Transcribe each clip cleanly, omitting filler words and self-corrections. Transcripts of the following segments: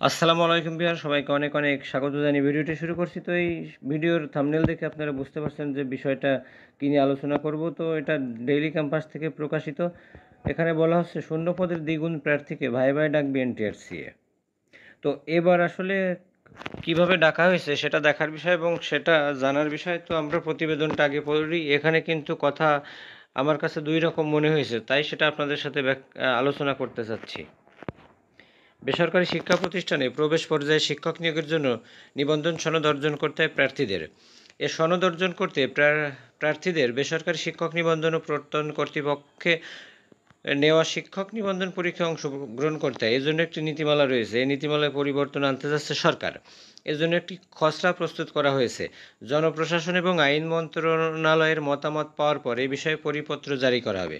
আসসালামু আলাইকুম ভিউয়ার, সবাইকে অনেক অনেক স্বাগত জানিয়ে ভিডিওটি শুরু করছি। তো এই ভিডিওর থাম্বনেল দেখে আপনারা বুঝতে পারছেন যে বিষয়টা কী নিয়ে আলোচনা করব। তো এটা ডেইলি ক্যাম্পাস থেকে প্রকাশিত। এখানে বলা হচ্ছে শূন্য পদের দ্বিগুণ প্রার্থীকে ভাই ভাই ডাকবে এনটিআরসিএ। তো এবার আসলে কিভাবে ডাকা হয়েছে সেটা দেখার বিষয় এবং সেটা জানার বিষয়। তো আমরা প্রতিবেদনটা আগে পড়ি। এখানে কিন্তু কথা আমার কাছে দুই রকম মনে হয়েছে, তাই সেটা আপনাদের সাথে আলোচনা করতে চাচ্ছি। বেসরকারি শিক্ষা প্রতিষ্ঠানে প্রবেশ পর্যায়ে শিক্ষক নিয়োগের জন্য নিবন্ধন সনদ অর্জন করতে হয় প্রার্থীদের। এ সনদ অর্জন করতে প্রার্থীদের বেসরকারি শিক্ষক নিবন্ধন ও প্রত্যয়ন কর্তৃপক্ষে নেওয়া শিক্ষক নিবন্ধন পরীক্ষায় অংশগ্রহণ করতে হয়। এজন্য একটি নীতিমালা রয়েছে। এই নীতিমালায় পরিবর্তন আনতে যাচ্ছে সরকার। এজন্য একটি খসড়া প্রস্তুত করা হয়েছে। জনপ্রশাসন এবং আইন মন্ত্রণালয়ের মতামত পাওয়ার পর এ বিষয়ে পরিপত্র জারি করা হবে।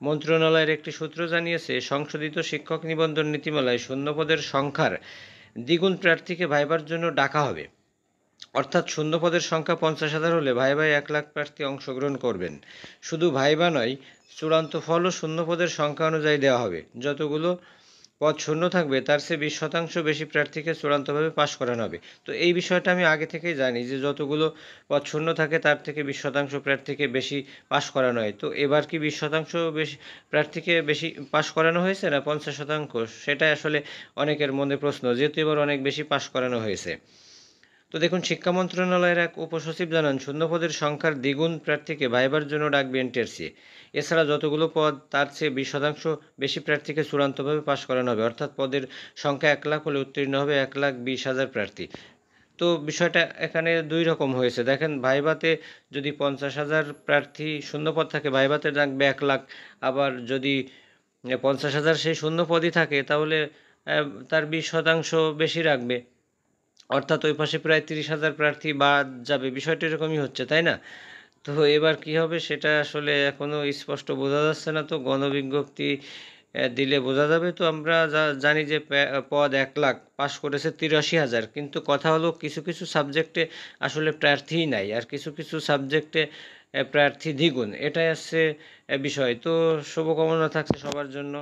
মন্ত্রণালয়ের একটি সূত্র জানিয়েছে, সংশোধিত শিক্ষক নিবন্ধন নীতিমালায় শূন্যপদের সংখ্যার দ্বিগুণ প্রার্থীকে ভাইবার জন্য ডাকা হবে। অর্থাৎ শূন্যপদের সংখ্যা 50,000 হলে ভাইভায় 1,00,000 প্রার্থী অংশগ্রহণ করবেন। শুধু ভাইবা নয়, চূড়ান্ত ফলও শূন্যপদের সংখ্যা অনুযায়ী দেওয়া হবে। যতগুলো পদ শূন্য থাকবে তার চেয়ে 20% বেশি প্রার্থীকে চূড়ান্তভাবে পাশ করানো হবে। তো এই বিষয়টা আমি আগে থেকেই জানি যে যতগুলো পদ শূন্য থাকে তার থেকে 20% প্রার্থীকে বেশি পাশ করানো হয়। তো এবার কি 20% বেশি প্রার্থীকে বেশি পাশ করানো হয়েছে না 50%? সেটাই আসলে অনেকের মনে প্রশ্ন, যেহেতু এবার অনেক বেশি পাশ করানো হয়েছে। তো দেখুন, শিক্ষা মন্ত্রণালয়ের এক উপসচিব জানান, শূন্যপদের সংখ্যার দ্বিগুণ প্রার্থীকে ভাইবার জন্য ডাকবে এনটিআরসি। এছাড়া যতগুলো পদ তার চেয়ে 20% বেশি প্রার্থীকে চূড়ান্তভাবে পাশ করানো হবে। অর্থাৎ পদের সংখ্যা 1,00,000 হলে উত্তীর্ণ হবে 1,20,000 প্রার্থী। তো বিষয়টা এখানে দুই রকম হয়েছে। দেখেন, ভাইভাতে যদি 50,000 প্রার্থী শূন্যপদ থাকে, ভাইভাতে ডাকবে 1,00,000। আবার যদি 50,000 সেই শূন্যপদই থাকে তাহলে তার 20% বেশি রাখবে। অর্থাৎ ওই পাশে প্রায় 30,000 প্রার্থী বাদ যাবে। বিষয়টা এরকমই হচ্ছে, তাই না? তো এবার কি হবে সেটা আসলে এখনো স্পষ্ট বোঝা যাচ্ছে না। তো গণবিজ্ঞপ্তি দিলে বোঝা যাবে। তো আমরা জানি যে পদ 1,00,000, পাস করেছে 83,000। কিন্তু কথা হলো কিছু কিছু সাবজেক্টে আসলে প্রার্থীই নাই। আর কিছু কিছু সাবজেক্টে প্রার্থী দ্বিগুণ। এটাই হচ্ছে বিষয়। তো শুভকামনা থাকছে সবার জন্য।